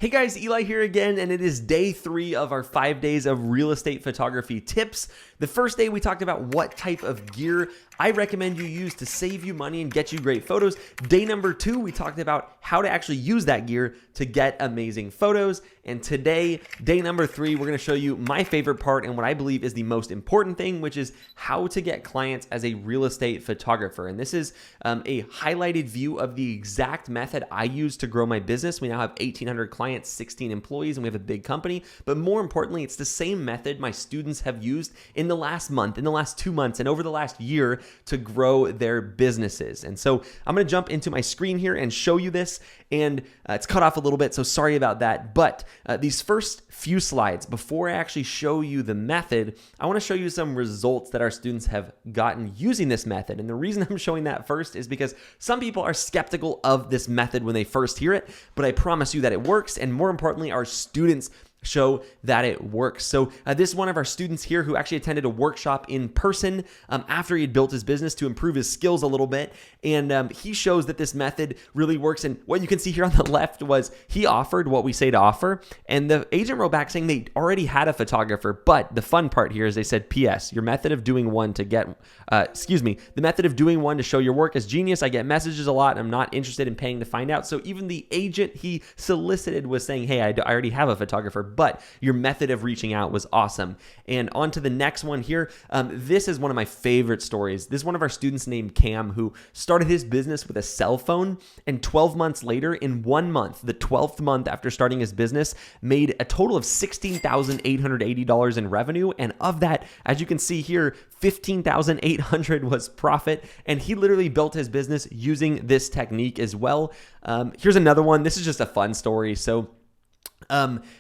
Hey guys, Eli here again, and it is day 3 of our 5 days of real estate photography tips. The first day we talked about what type of gear I recommend you use to save you money and get you great photos. Day number 2, we talked about how to actually use that gear to get amazing photos. And today, day number 3, we're gonna show you my favorite part and what I believe is the most important thing, which is how to get clients as a real estate photographer. And this is a highlighted view of the exact method I use to grow my business. We now have 1,800 clients, 16 employees, and we have a big company. But more importantly, it's the same method my students have used in the last month, in the last 2 months, and over the last year to grow their businesses. And so I'm gonna jump into my screen here and show you this. And it's cut off a little bit, so sorry about that. But these first few slides, before I actually show you the method, I wanna show you some results that our students have gotten using this method. And the reason I'm showing that first is because some people are skeptical of this method when they first hear it, but I promise you that it works. And more importantly, our students show that it works. So this is one of our students here who actually attended a workshop in person after he had built his business to improve his skills a little bit. And he shows that this method really works. And what you can see here on the left was he offered what we say to offer. And the agent wrote back saying they already had a photographer. But the fun part here is they said, P.S. Your method of doing one to get, the method of doing one to show your work is genius. I get messages a lot and I'm not interested in paying to find out. So even the agent he solicited was saying, hey, I already have a photographer. But your method of reaching out was awesome. And on to the next one here. This is one of my favorite stories. This is one of our students named Cam who started his business with a cell phone, and 12 months later, in 1 month, the 12th month after starting his business, made a total of $16,880 in revenue. And of that, as you can see here, $15,800 was profit. And he literally built his business using this technique as well. Here's another one. This is just a fun story. So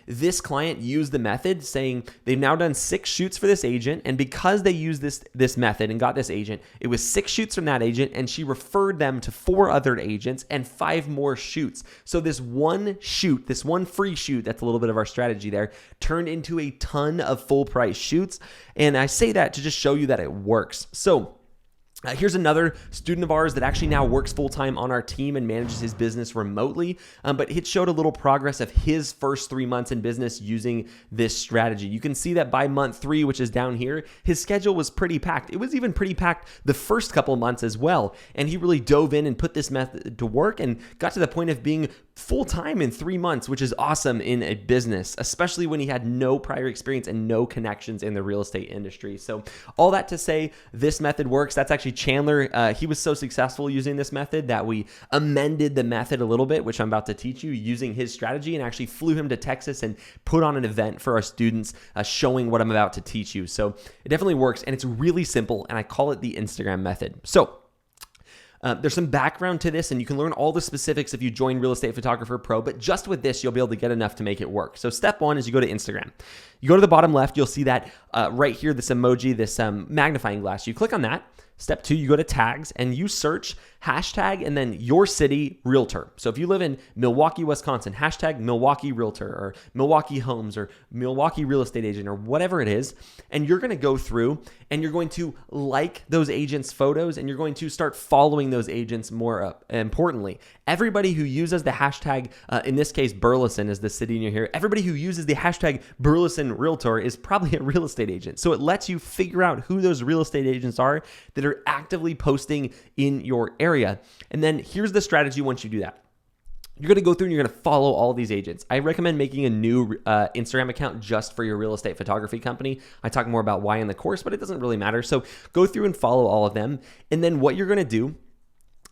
this client used the method, saying they've now done 6 shoots for this agent. And because they used this method and got this agent, it was 6 shoots from that agent, and she referred them to 4 other agents and 5 more shoots. So this one shoot, this one free shoot, that's a little bit of our strategy there, turned into a ton of full price shoots. And I say that to just show you that it works. So here's another student of ours that actually now works full-time on our team and manages his business remotely, but it showed a little progress of his first 3 months in business using this strategy. You can see that by month 3, which is down here, his schedule was pretty packed. It was even pretty packed the first couple months as well, and he really dove in and put this method to work and got to the point of being full-time in 3 months, which is awesome in a business, especially when he had no prior experience and no connections in the real estate industry. So all that to say, this method works. That's actually Chandler. He was so successful using this method that we amended the method a little bit, which I'm about to teach you, using his strategy, and actually flew him to Texas and put on an event for our students showing what I'm about to teach you. So it definitely works, and it's really simple, and I call it the Instagram method. So there's some background to this, and you can learn all the specifics if you join Real Estate Photographer Pro, but just with this, you'll be able to get enough to make it work. So step 1 is you go to Instagram. You go to the bottom left, you'll see that right here, this emoji, this magnifying glass. You click on that. Step 2, you go to tags and you search hashtag and then your city realtor. So if you live in Milwaukee, Wisconsin, hashtag Milwaukee realtor or Milwaukee homes or Milwaukee real estate agent or whatever it is. And you're going to go through and you're going to like those agents' photos and you're going to start following those agents more importantly. Everybody who uses the hashtag, in this case, Burleson is the city near here. Everybody who uses the hashtag Burleson realtor is probably a real estate agent. So it lets you figure out who those real estate agents are that are actively posting in your area. And then here's the strategy once you do that. You're going to go through and you're going to follow all these agents. I recommend making a new Instagram account just for your real estate photography company. I talk more about why in the course, but it doesn't really matter. So go through and follow all of them. And then what you're going to do,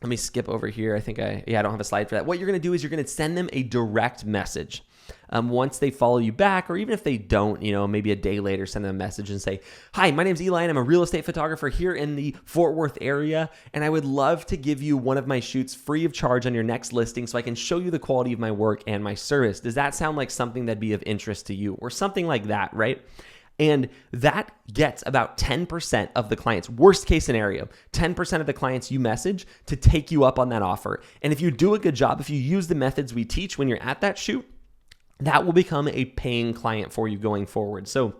let me skip over here. I don't have a slide for that. What you're going to do is you're going to send them a direct message. Once they follow you back, or even if they don't, maybe a day later, send them a message and say, hi, my name's Eli and I'm a real estate photographer here in the Fort Worth area. And I would love to give you one of my shoots free of charge on your next listing so I can show you the quality of my work and my service. Does that sound like something that'd be of interest to you, or something like that, right? And that gets about 10% of the clients, worst case scenario, 10% of the clients you message to take you up on that offer. And if you do a good job, if you use the methods we teach when you're at that shoot, that will become a paying client for you going forward. So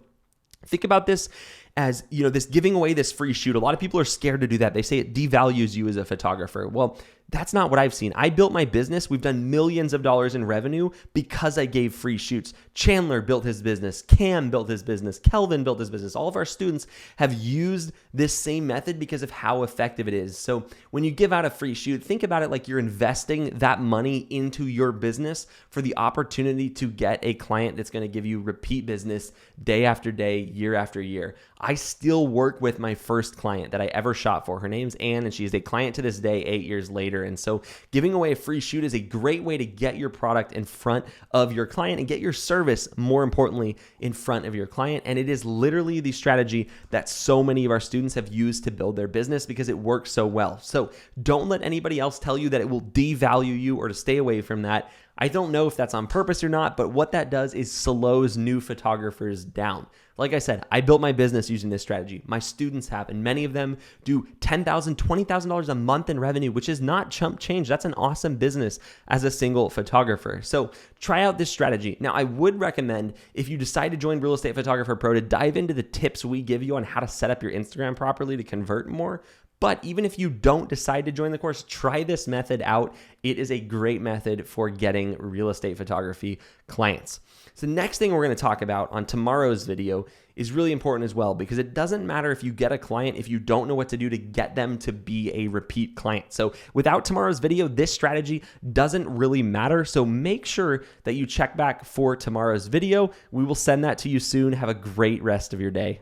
think about this as, this giving away this free shoot. A lot of people are scared to do that. They say it devalues you as a photographer. Well, that's not what I've seen. I built my business. We've done millions of dollars in revenue because I gave free shoots. Chandler built his business. Cam built his business. Kelvin built his business. All of our students have used this same method because of how effective it is. So when you give out a free shoot, think about it like you're investing that money into your business for the opportunity to get a client that's going to give you repeat business day after day, year after year. I still work with my first client that I ever shot for. Her name's Ann, and she's a client to this day 8 years later. And so giving away a free shoot is a great way to get your product in front of your client and get your service, more importantly, in front of your client. And it is literally the strategy that so many of our students have used to build their business because it works so well. So don't let anybody else tell you that it will devalue you or to stay away from that. I don't know if that's on purpose or not, but what that does is slows new photographers down. Like I said, I built my business using this strategy. My students have, and many of them do $10,000, $20,000 a month in revenue, which is not chump change. That's an awesome business as a single photographer. So try out this strategy. Now, I would recommend, if you decide to join Real Estate Photographer Pro, to dive into the tips we give you on how to set up your Instagram properly to convert more. But even if you don't decide to join the course, try this method out. It is a great method for getting real estate photography clients. So the next thing we're going to talk about on tomorrow's video is really important as well, because it doesn't matter if you get a client if you don't know what to do to get them to be a repeat client. So without tomorrow's video, this strategy doesn't really matter. So make sure that you check back for tomorrow's video. We will send that to you soon. Have a great rest of your day.